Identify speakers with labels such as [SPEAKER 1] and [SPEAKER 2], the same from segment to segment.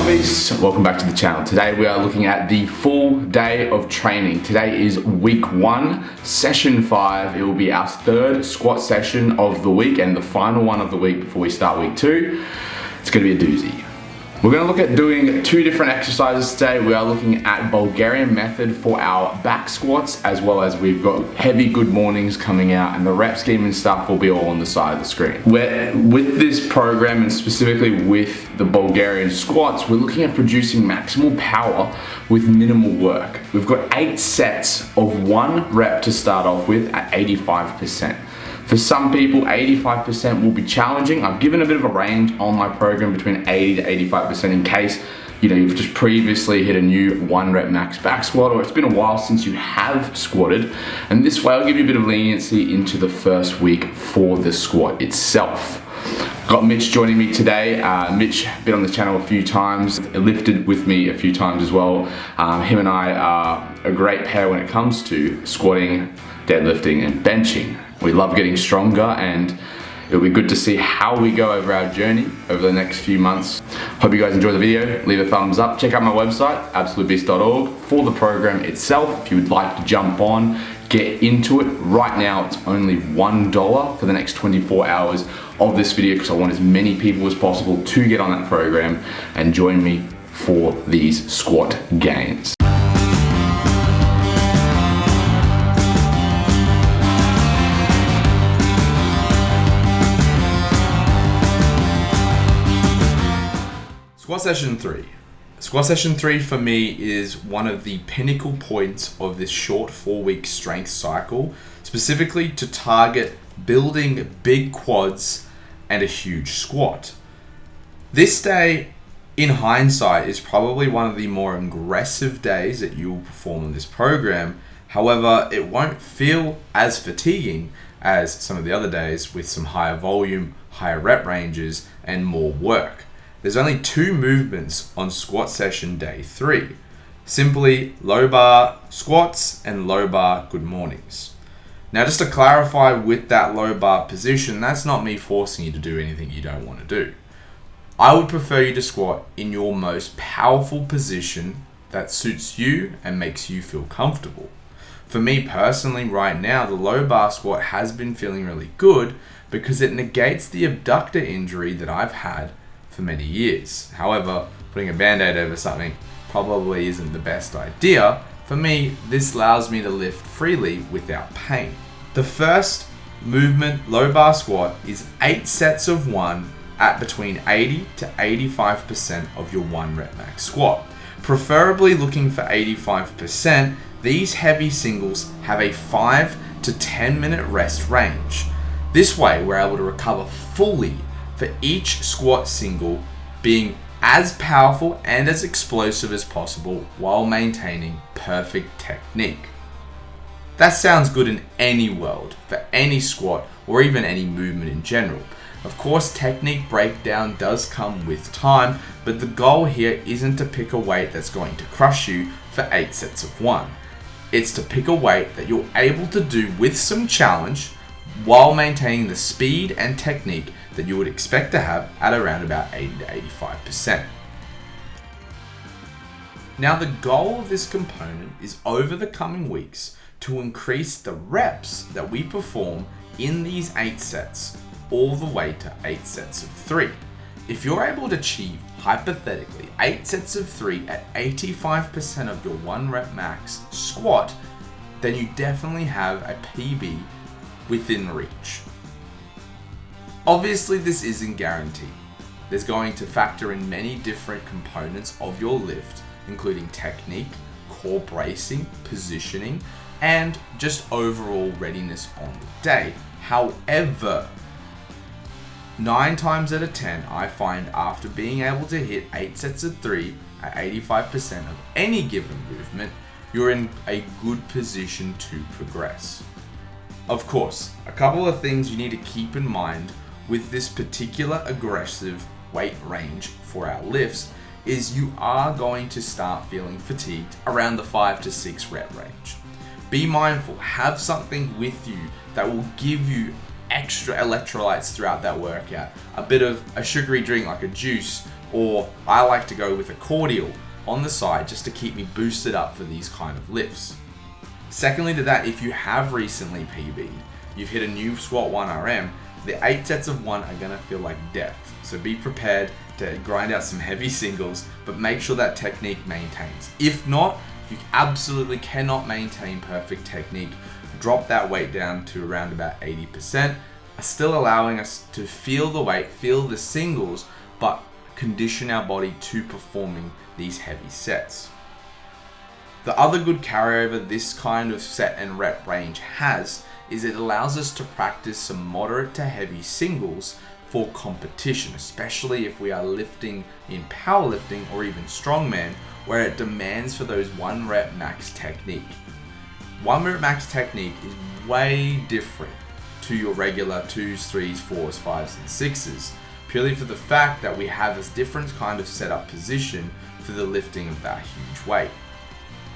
[SPEAKER 1] Beasts, welcome back to the channel. Today we are looking at the full day of training. Today is week 1, session 5. It will be our third squat session of the week and the final one of the week before we start week 2. It's going to be a doozy. We're going to look at doing 2 different exercises today. We are looking at Bulgarian method for our back squats, as well as we've got heavy good mornings coming out, and the rep scheme and stuff will be all on the side of the screen. With this program, and specifically with the Bulgarian squats, we're looking at producing maximal power with minimal work. We've got 8 sets of 1 rep to start off with at 85%. For some people, 85% will be challenging. I've given a bit of a range on my program between 80 to 85% in case you've just previously hit a new 1 rep max back squat, or it's been a while since you have squatted. And this way I'll give you a bit of leniency into the first week for the squat itself. Got Mitch joining me today. Mitch been on the channel a few times, lifted with me a few times as well. Him and I are a great pair when it comes to squatting, deadlifting and benching. We love getting stronger, and it'll be good to see how we go over our journey over the next few months. Hope you guys enjoy the video. Leave a thumbs up. Check out my website, absolutebeast.org, for the program itself. If you would like to jump on, get into it. Right now, it's only $1 for the next 24 hours of this video, because I want as many people as possible to get on that program and join me for these squat gains.
[SPEAKER 2] Squat session 3. Squat session 3 for me is one of the pinnacle points of this short 4-week strength cycle, specifically to target building big quads and a huge squat. This day, in hindsight, is probably one of the more aggressive days that you will perform on this program. However, it won't feel as fatiguing as some of the other days with some higher volume, higher rep ranges, and more work. There's only 2 movements on squat session day 3. Simply low bar squats and low bar good mornings. Now, just to clarify with that low bar position, that's not me forcing you to do anything you don't want to do. I would prefer you to squat in your most powerful position that suits you and makes you feel comfortable. For me personally, right now, the low bar squat has been feeling really good because it negates the abductor injury that I've had for many years. However, putting a band-aid over something probably isn't the best idea. For me, this allows me to lift freely without pain. The first movement, low bar squat, is 8 sets of 1 at between 80 to 85% of your 1 rep max squat. Preferably looking for 85%, these heavy singles have a 5 to 10 minute rest range. This way, we're able to recover fully for each squat single, being as powerful and as explosive as possible while maintaining perfect technique. That sounds good in any world, for any squat or even any movement in general. Of course, technique breakdown does come with time, but the goal here isn't to pick a weight that's going to crush you for 8 sets of 1. It's to pick a weight that you're able to do with some challenge while maintaining the speed and technique that you would expect to have at around about 80 to 85%. Now, the goal of this component is over the coming weeks to increase the reps that we perform in these 8 sets all the way to 8 sets of 3. If you're able to achieve, hypothetically, 8 sets of 3 at 85% of your 1 rep max squat, then you definitely have a PB within reach. Obviously, this isn't guaranteed. There's going to factor in many different components of your lift, including technique, core bracing, positioning, and just overall readiness on the day. However, 9 times out of 10, I find after being able to hit 8 sets of 3 at 85% of any given movement, you're in a good position to progress. Of course, a couple of things you need to keep in mind with this particular aggressive weight range for our lifts is you are going to start feeling fatigued around the 5 to 6 rep range. Be mindful, have something with you that will give you extra electrolytes throughout that workout. A bit of a sugary drink like a juice or I like to go with a cordial on the side just to keep me boosted up for these kind of lifts. Secondly to that, if you have recently PB'd, you've hit a new squat 1RM, the 8 sets of 1 are gonna feel like death. So be prepared to grind out some heavy singles, but make sure that technique maintains. If not, you absolutely cannot maintain perfect technique. Drop that weight down to around about 80%, still allowing us to feel the weight, feel the singles, but condition our body to performing these heavy sets. The other good carryover this kind of set and rep range has is it allows us to practice some moderate to heavy singles for competition, especially if we are lifting in powerlifting or even strongman, where it demands for those 1 rep max technique. 1 rep max technique is way different to your regular 2s, 3s, 4s, 5s, and 6s, purely for the fact that we have a different kind of setup position for the lifting of that huge weight.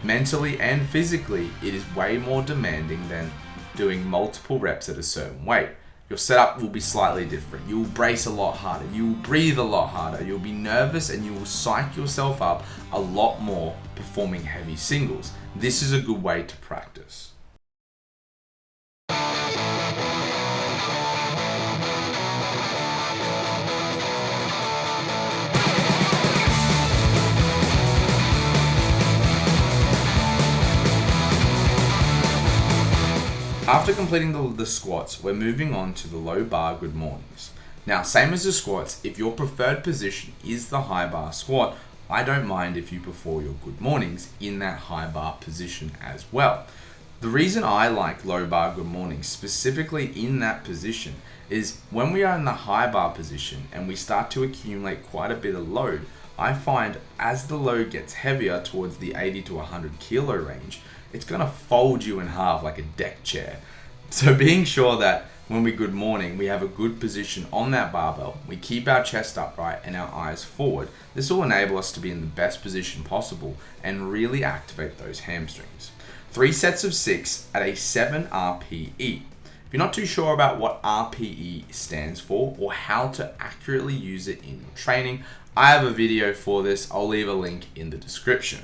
[SPEAKER 2] Mentally and physically, it is way more demanding than doing multiple reps at a certain weight. Your setup will be slightly different. You will brace a lot harder. You will breathe a lot harder. You'll be nervous and you will psych yourself up a lot more performing heavy singles. This is a good way to practice. After completing the squats, we're moving on to the low bar good mornings. Now, same as the squats, if your preferred position is the high bar squat, I don't mind if you perform your good mornings in that high bar position as well. The reason I like low bar good mornings, specifically in that position, is when we are in the high bar position and we start to accumulate quite a bit of load, I find as the load gets heavier towards the 80 to 100 kilo range, it's gonna fold you in half like a deck chair. So being sure that when we good morning, we have a good position on that barbell, we keep our chest upright and our eyes forward. This will enable us to be in the best position possible and really activate those hamstrings. 3 sets of 6 at a 7 RPE. If you're not too sure about what RPE stands for or how to accurately use it in your training, I have a video for this. I'll leave a link in the description.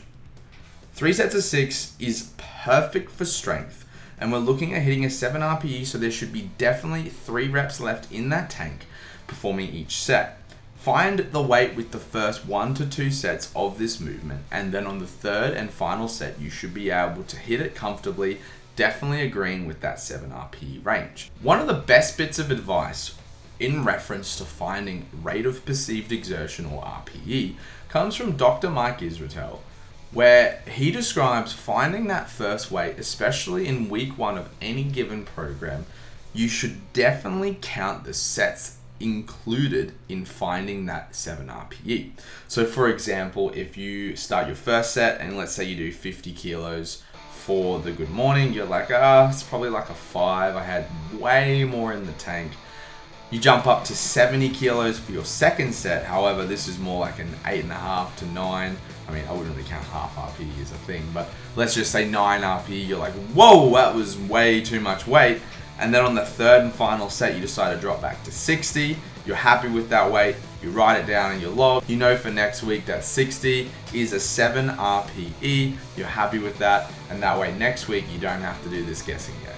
[SPEAKER 2] 3 sets of 6 is perfect for strength, and we're looking at hitting a 7 RPE, so there should be definitely 3 reps left in that tank performing each set. Find the weight with the first 1 to 2 sets of this movement, and then on the 3rd and final set, you should be able to hit it comfortably, definitely agreeing with that 7 RPE range. One of the best bits of advice in reference to finding rate of perceived exertion or RPE comes from Dr. Mike Israetel, where he describes finding that first weight, especially in week 1 of any given program. You should definitely count the sets included in finding that 7 RPE. So for example, if you start your first set and let's say you do 50 kilos for the good morning, you're like, it's probably like a 5. I had way more in the tank. You jump up to 70 kilos for your second set. However, this is more like an 8.5 to 9. I mean, I wouldn't really count half RPE as a thing, but let's just say 9 RPE. You're like, whoa, that was way too much weight. And then on the 3rd and final set, you decide to drop back to 60. You're happy with that weight. You write it down in your log. You know for next week that 60 is a 7 RPE. You're happy with that. And that way next week, you don't have to do this guessing game.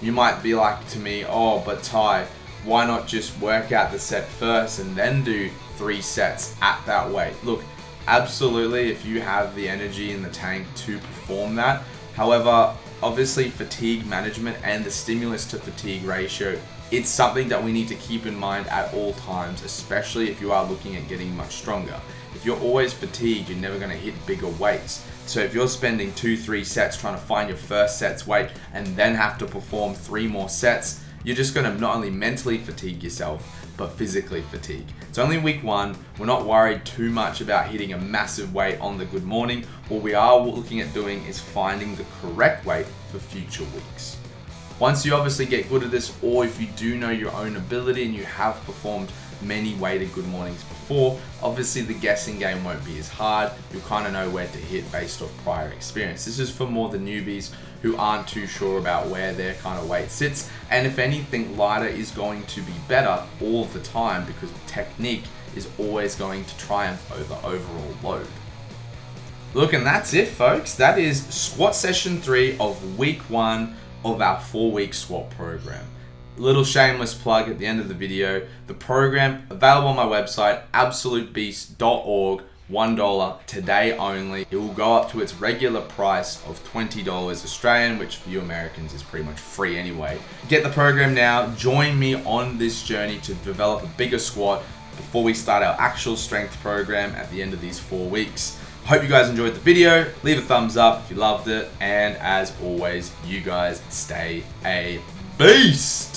[SPEAKER 2] You might be like to me, oh, but Ty, why not just work out the set first and then do 3 sets at that weight? Look, absolutely, if you have the energy in the tank to perform that. However, obviously fatigue management and the stimulus to fatigue ratio, it's something that we need to keep in mind at all times, especially if you are looking at getting much stronger. If you're always fatigued, you're never going to hit bigger weights. So if you're spending 2-3 sets trying to find your first set's weight and then have to perform 3 more sets, you're just going to not only mentally fatigue yourself, but physically fatigue. It's only week 1. We're not worried too much about hitting a massive weight on the good morning. What we are looking at doing is finding the correct weight for future weeks. Once you obviously get good at this, or if you do know your own ability and you have performed many weighted good mornings before, obviously the guessing game won't be as hard. You'll kind of know where to hit based off prior experience. This is for more the newbies who aren't too sure about where their kind of weight sits. And if anything, lighter is going to be better all the time because technique is always going to triumph over overall load. Look, and that's it, folks. That is squat session 3 of week 1 of our 4-week squat program. Little shameless plug at the end of the video. The program available on my website, absolutebeast.org, $1 today only. It will go up to its regular price of $20 Australian, which for you Americans is pretty much free anyway. Get the program now. Join me on this journey to develop a bigger squat before we start our actual strength program at the end of these 4 weeks. Hope you guys enjoyed the video. Leave a thumbs up if you loved it. And as always, you guys stay a beast.